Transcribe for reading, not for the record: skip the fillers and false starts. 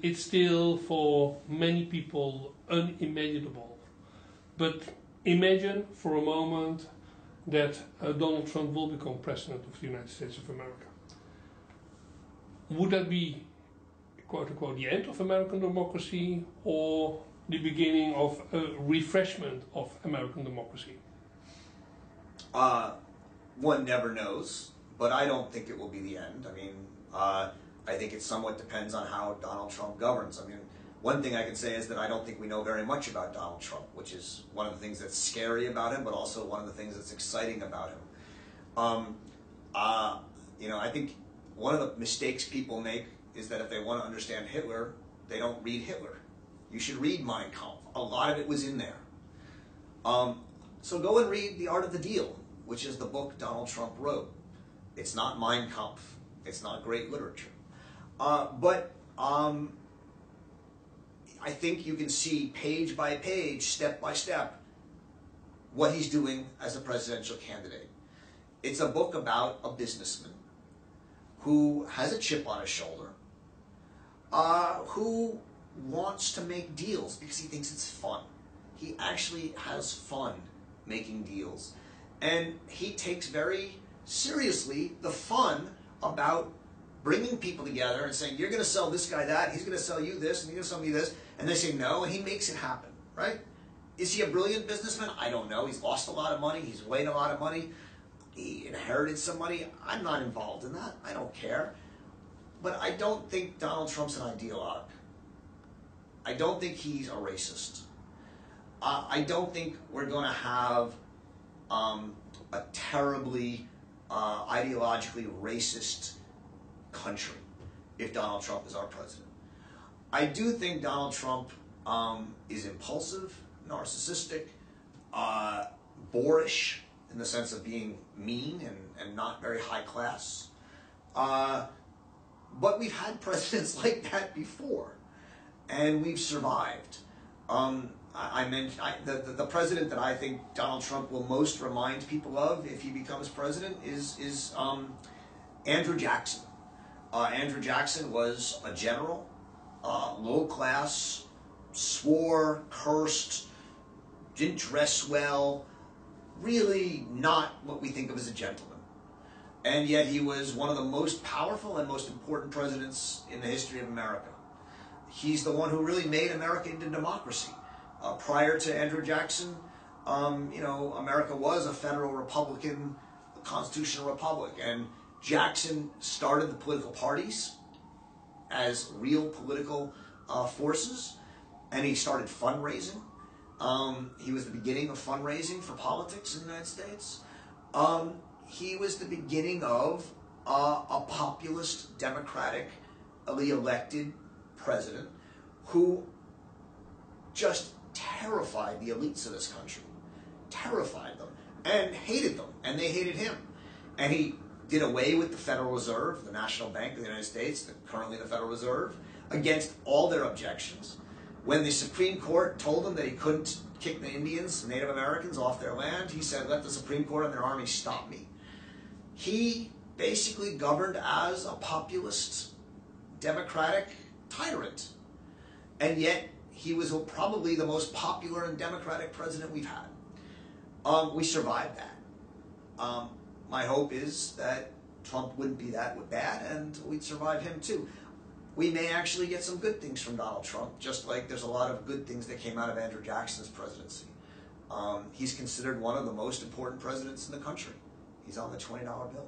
It's still for many people unimaginable. But imagine for a moment that Donald Trump will become president of the United States of America. Would that be, quote unquote, the end of American democracy or the beginning of a refreshment of American democracy? One never knows, but I don't think it will be the end. I mean, I think it somewhat depends on how Donald Trump governs. I mean, one thing I can say is that I don't think we know very much about Donald Trump, which is one of the things that's scary about him, but also one of the things that's exciting about him. I think one of the mistakes people make is that if they want to understand Hitler, they don't read Hitler. You should read Mein Kampf. A lot of it was in there. So go and read The Art of the Deal, which is the book Donald Trump wrote. It's not Mein Kampf. It's not great literature. But I think you can see page by page, step by step, what he's doing as a presidential candidate. It's a book about a businessman who has a chip on his shoulder, who wants to make deals because he thinks it's fun. He actually has fun making deals. And he takes very seriously the fun about bringing people together and saying, you're going to sell this guy that, he's going to sell you this, and you're going to sell me this. And they say no, and he makes it happen, right? Is he a brilliant businessman? I don't know. He's lost a lot of money. He's made a lot of money. He inherited some money. I'm not involved in that. I don't care. But I don't think Donald Trump's an ideologue. I don't think he's a racist. I don't think we're going to have a terribly ideologically racist country if Donald Trump is our president. I do think Donald Trump is impulsive, narcissistic, boorish in the sense of being mean and not very high class. But we've had presidents like that before, and we've survived. I mentioned the president that I think Donald Trump will most remind people of if he becomes president is Andrew Jackson. Andrew Jackson was a general, low class, swore, cursed, didn't dress well, really not what we think of as a gentleman. And yet he was one of the most powerful and most important presidents in the history of America. He's the one who really made America into democracy. Prior to Andrew Jackson, America was a federal republican, a constitutional republic, and Jackson started the political parties as real political forces, and he started fundraising. He was the beginning of fundraising for politics in the United States. He was the beginning of a populist, democratically elected president who just terrified the elites of this country, terrified them, and hated them, and they hated him. And he did away with the Federal Reserve, the National Bank of the United States, currently the Federal Reserve, against all their objections. When the Supreme Court told him that he couldn't kick the Indians, Native Americans, off their land, he said, let the Supreme Court and their army stop me. He basically governed as a populist, democratic tyrant. And yet, he was probably the most popular and democratic president we've had. We survived that. My hope is that Trump wouldn't be that bad, and we'd survive him too. We may actually get some good things from Donald Trump, just like there's a lot of good things that came out of Andrew Jackson's presidency. He's considered one of the most important presidents in the country. He's on the $20 bill.